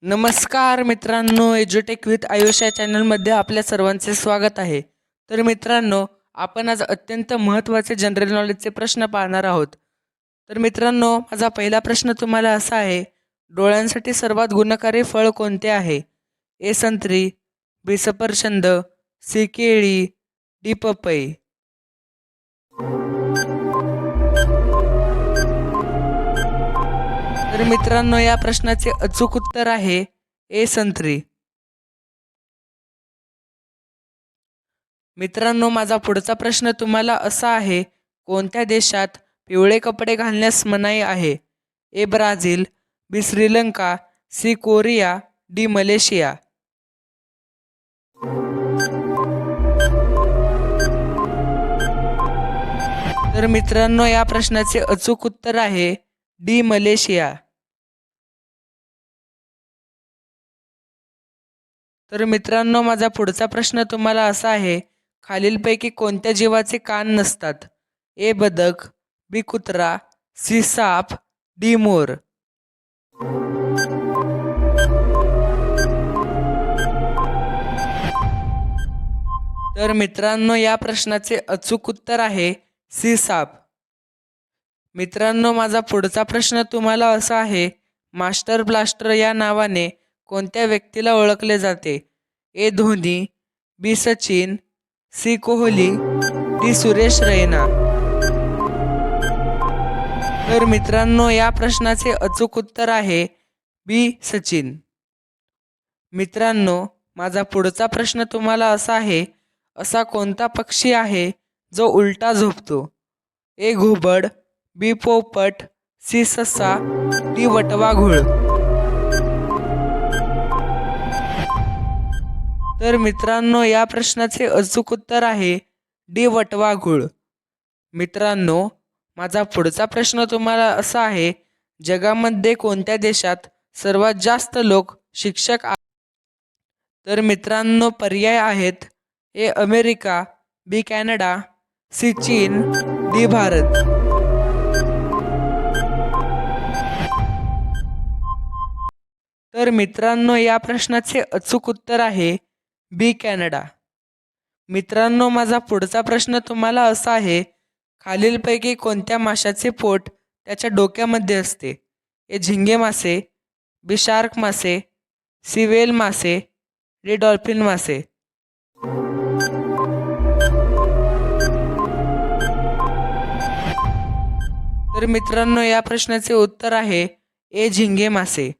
नमस्कार मित्रांनो, एज्युटेक विथ आयुष या चॅनलमध्ये आपल्या सर्वांचे स्वागत आहे. तर मित्रांनो, आपण आज अत्यंत महत्त्वाचे जनरल नॉलेजचे प्रश्न पाहणार आहोत. तर मित्रांनो, माझा पहिला प्रश्न तुम्हाला असा आहे, डोळ्यांसाठी सर्वात गुणकारी फळ कोणते आहे? ए संत्री, बी सफरचंद, सी केळी, डी पपई. तर मित्रांनो, या प्रश्नाचे अचूक उत्तर आहे ए संत्री. मित्रांनो, माझा पुढचा प्रश्न तुम्हाला असा आहे, कोणत्या देशात पिवळे कपडे घालण्यास मनाई आहे? A Brazil, B Sri Lanka, C Korea, D Malaysia. तर मित्रांनो, या प्रश्नाचे अचूक उत्तर आहे डी मलेशिया. तर मित्रांनो, माझा पुढचा प्रश्न तुम्हाला असा आहे, खालीलपैकी कोणत्या जीवाचे कान नसतात? ए बदक, बी कुत्रा, सी साप, डी मोर. तर मित्रांनो, या प्रश्नाचे अचूक उत्तर आहे सी साप. मित्रांनो, माझा पुढचा प्रश्न तुम्हाला असा आहे, मास्टर ब्लास्टर या नावाने कोणत्या व्यक्तीला ओळखले जाते? ए धोनी, बी सचिन, सी कोहली, डी सुरेश रैना. तर मित्रांनो, या प्रश्नाचे अचूक उत्तर आहे बी सचिन. मित्रांनो, माझा पुढचा प्रश्न तुम्हाला असा आहे, असा कोणता पक्षी आहे जो उलटा झोपतो? ए घुबड, बी पोपट, सी ससा, डी वटवाघूळ. तर मित्रांनो, या प्रश्नाचे अचूक उत्तर आहे डी वटवाघूळ. मित्रांनो, माझा पुढचा प्रश्न तुम्हाला असा आहे, जगामध्ये कोणत्या देशात सर्वात जास्त लोक शिक्षक आहेत? तर मित्रांनो, पर्याय आहेत, A America, B Canada, C चीन, डी भारत. तर मित्रांनो, या प्रश्नाचे अचूक उत्तर आहे बी कॅनडा. मित्रांनो, माझा पुढचा प्रश्न तुम्हाला असा आहे, खालीलपैकी कोणत्या माशाचे पोट त्याच्या डोक्यामध्ये असते? ए झिंगे मासे, बी शार्क मासे, सी वेल मासे, डी डॉल्फिन मासे. तर मित्रांनो, या प्रश्नाचे उत्तर आहे ए झिंगे मासे.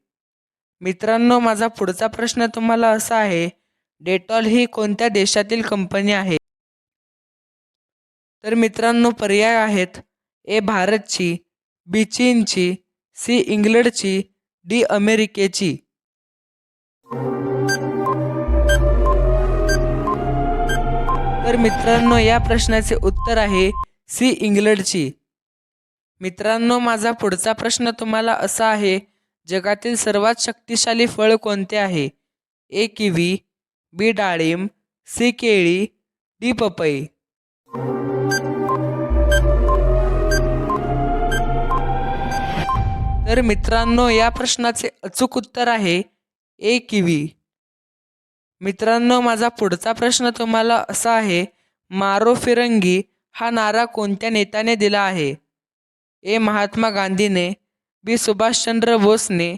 मित्रांनो, माझा पुढचा प्रश्न तुम्हाला असा आहे, डेटॉल ही कोणत्या देशातील कंपनी आहे? तर मित्रांनो, पर्याय आहेत, ए भारतची, बी चीनची, सी इंग्लंडची, डी अमेरिकेची. तर मित्रांनो, या प्रश्नाचे उत्तर आहे सी इंग्लंडची. मित्रांनो, माझा पुढचा प्रश्न तुम्हाला असा आहे, जगातील सर्वात शक्तिशाली फळ कोणते आहे? ए किवी, बी डाळिंब, सी केळी, डी पपई. तर मित्रांनो, या प्रश्नाचे अचूक उत्तर आहे ए किवी. मित्रांनो, माझा पुढचा प्रश्न तुम्हाला असा आहे, मारो फिरंगी हा नारा कोणत्या नेत्याने दिला आहे? ए महात्मा गांधीने, बी सुभाषचंद्र बोसने,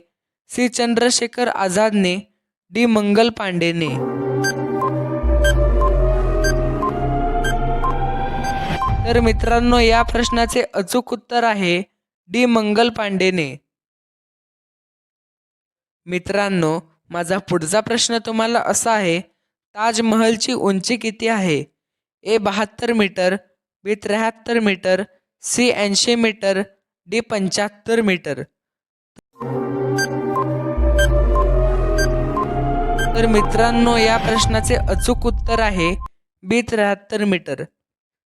सी चंद्रशेखर आझादने, डी मंगल पांडेने. तर मित्रांनो, या प्रश्नाचे अचूक उत्तर आहे डी मंगल पांडेने. मित्रांनो, माझा पुढचा प्रश्न तुम्हाला असा आहे, ताजमहलची उंची किती आहे? A 72 metre, B 73 metre, C 80 metre, D 75 metre. तर मित्रांनो, या प्रश्नाचे अचूक उत्तर आहे बी 73 मीटर.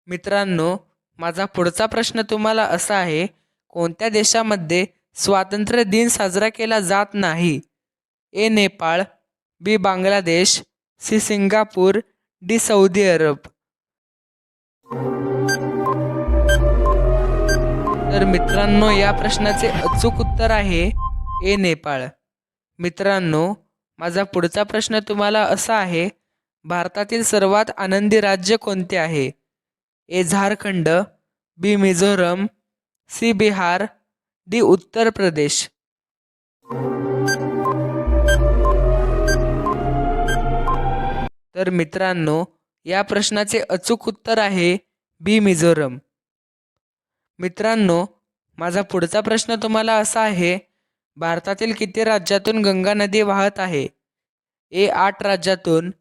मित्रांनो, माझा पुढचा प्रश्न तुम्हाला असा आहे, कोणत्या देशामध्ये स्वातंत्र्य दिन साजरा केला जात नाही? A Nepal, B Bangladesh, C Singapore, D Saudi Arab. तर मित्रांनो, या प्रश्नाचे अचूक उत्तर आहे ए नेपाळ. मित्रांनो, माझा पुढचा प्रश्न तुम्हाला असा आहे, भारतातील सर्वात आनंदी राज्य कोणते आहे? ए झारखंड, बी मिझोरम, सी बिहार, डी उत्तर प्रदेश. तर मित्रांनो, या प्रश्नाचे अचूक उत्तर आहे बी मिझोरम. मित्रांनो, माझा पुढचा प्रश्न तुम्हाला असा आहे, भारतातील किती राज्यातून गंगा नदी वाहत आहे? ए 8 राज्यातून,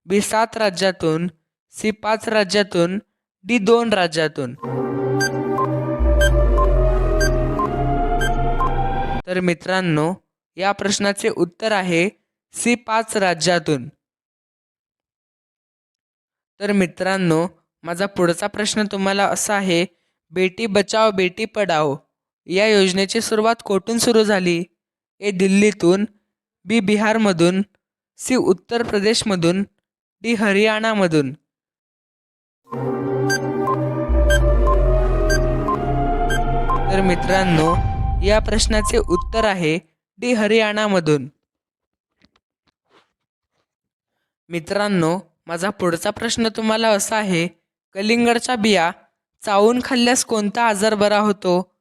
बी 7 राज्यातून, सी 5 राज्यातून, डी 2 राज्यातून. तर मित्रांनो, या प्रश्नाचे उत्तर आहे सी 5 राज्यातून. तर मित्रांनो, माझा पुढचा प्रश्न तुम्हाला असा आहे, बेटी बचाओ बेटी पढाओ या योजनेची सुरुवात कोठून सुरू झाली? ए दिल्लीतून, बी बिहारमधून, सी उत्तर प्रदेशमधून, डी हरियाणामधून. तर मित्रांनो, या प्रश्नाचे उत्तर आहे डी हरियाणामधून. मित्रांनो, माझा पुढचा प्रश्न तुम्हाला असा आहे, कलिंगडच्या बिया चावून खाल्ल्यास कोणता आजार बरा होतो?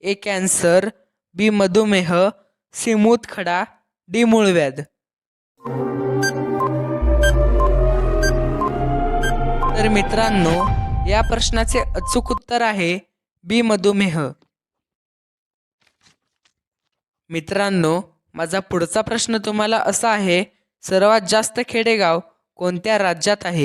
ए कॅन्सर, बी मधुमेह, सी मूतखडा, डी मूळव्याध. तर मित्रांनो, या प्रश्नाचे अचूक उत्तर आहे बी मधुमेह. मित्रांनो, माझा पुढचा प्रश्न तुम्हाला असा आहे, सर्वात जास्त खेडेगाव कोणत्या राज्यात आहे?